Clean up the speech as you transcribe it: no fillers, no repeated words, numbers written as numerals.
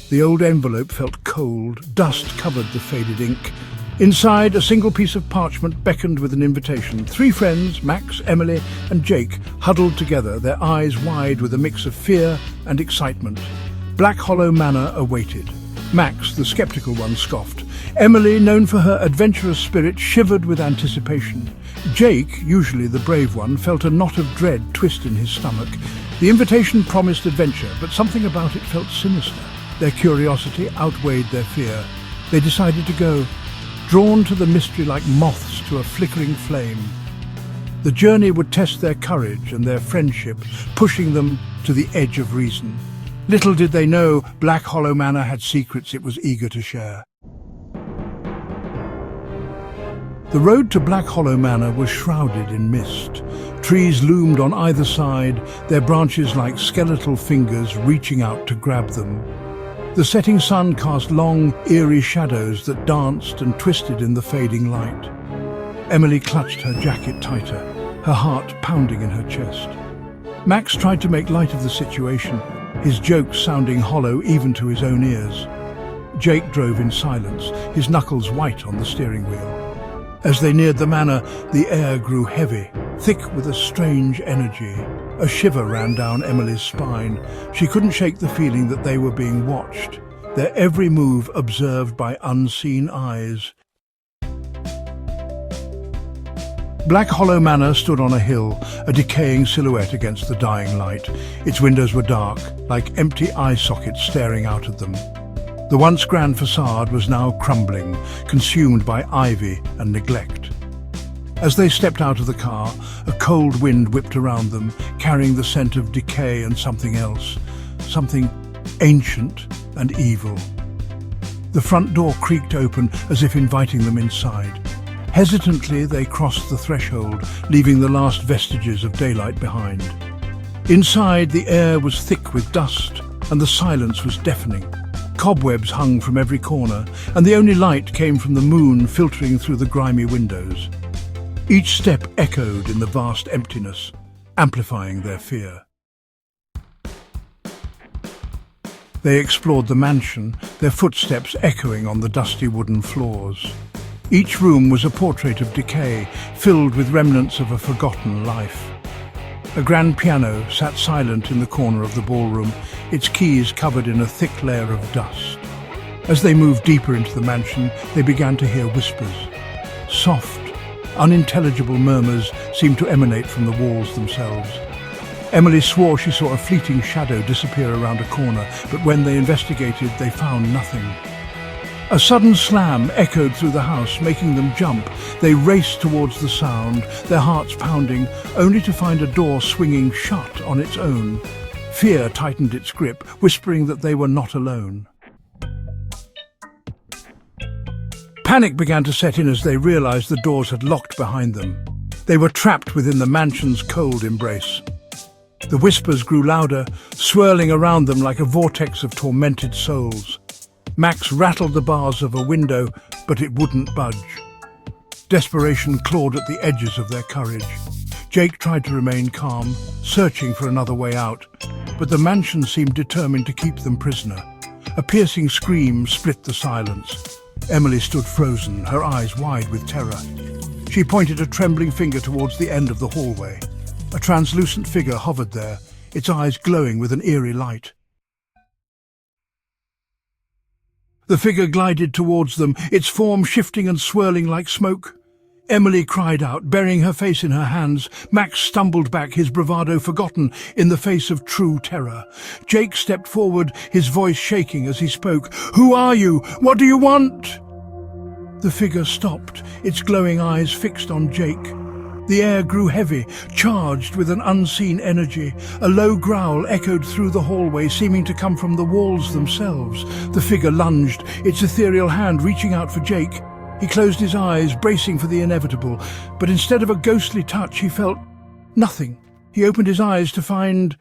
The old envelope felt cold, dust covered the faded ink. Inside, a single piece of parchment beckoned with an invitation. 3 friends, Max, Emily and Jake, huddled together, their eyes wide with a mix of fear and excitement. Black Hollow Manor awaited. Max, the skeptical one, scoffed. Emily, known for her adventurous spirit, shivered with anticipation. Jake, usually the brave one, felt a knot of dread twist in his stomach. The invitation promised adventure, but something about it felt sinister. Their curiosity outweighed their fear. They decided to go, drawn to the mystery like moths to a flickering flame. The journey would test their courage and their friendship, pushing them to the edge of reason. Little did they know, Black Hollow Manor had secrets it was eager to share. The road to Black Hollow Manor was shrouded in mist. Trees loomed on either side, their branches like skeletal fingers reaching out to grab them. The setting sun cast long, eerie shadows that danced and twisted in the fading light. Emily clutched her jacket tighter, her heart pounding in her chest. Max tried to make light of the situation, his jokes sounding hollow even to his own ears. Jake drove in silence, his knuckles white on the steering wheel. As they neared the manor, the air grew heavy, thick with a strange energy. A shiver ran down Emily's spine. She couldn't shake the feeling that they were being watched, their every move observed by unseen eyes. Black Hollow Manor stood on a hill, a decaying silhouette against the dying light. Its windows were dark, like empty eye sockets staring out at them. The once grand facade was now crumbling, consumed by ivy and neglect. As they stepped out of the car, a cold wind whipped around them, carrying the scent of decay and something else, something ancient and evil. The front door creaked open as if inviting them inside. Hesitantly, they crossed the threshold, leaving the last vestiges of daylight behind. Inside, the air was thick with dust, and the silence was deafening. Cobwebs hung from every corner, and the only light came from the moon filtering through the grimy windows. Each step echoed in the vast emptiness, amplifying their fear. They explored the mansion, their footsteps echoing on the dusty wooden floors. Each room was a portrait of decay, filled with remnants of a forgotten life. A grand piano sat silent in the corner of the ballroom, its keys covered in a thick layer of dust. As they moved deeper into the mansion, they began to hear whispers. Soft, unintelligible murmurs seemed to emanate from the walls themselves. Emily swore she saw a fleeting shadow disappear around a corner, but when they investigated, they found nothing. A sudden slam echoed through the house, making them jump. They raced towards the sound, their hearts pounding, only to find a door swinging shut on its own. Fear tightened its grip, whispering that they were not alone. Panic began to set in as they realized the doors had locked behind them. They were trapped within the mansion's cold embrace. The whispers grew louder, swirling around them like a vortex of tormented souls. Max rattled the bars of a window, but it wouldn't budge. Desperation clawed at the edges of their courage. Jake tried to remain calm, searching for another way out, but the mansion seemed determined to keep them prisoner. A piercing scream split the silence. Emily stood frozen, her eyes wide with terror. She pointed a trembling finger towards the end of the hallway. A translucent figure hovered there, its eyes glowing with an eerie light. The figure glided towards them, its form shifting and swirling like smoke. Emily cried out, burying her face in her hands. Max stumbled back, his bravado forgotten in the face of true terror. Jake stepped forward, his voice shaking as he spoke. "Who are you? What do you want?" The figure stopped, its glowing eyes fixed on Jake. The air grew heavy, charged with an unseen energy. A low growl echoed through the hallway, seeming to come from the walls themselves. The figure lunged, its ethereal hand reaching out for Jake. He closed his eyes, bracing for the inevitable, but instead of a ghostly touch, he felt nothing. He opened his eyes to find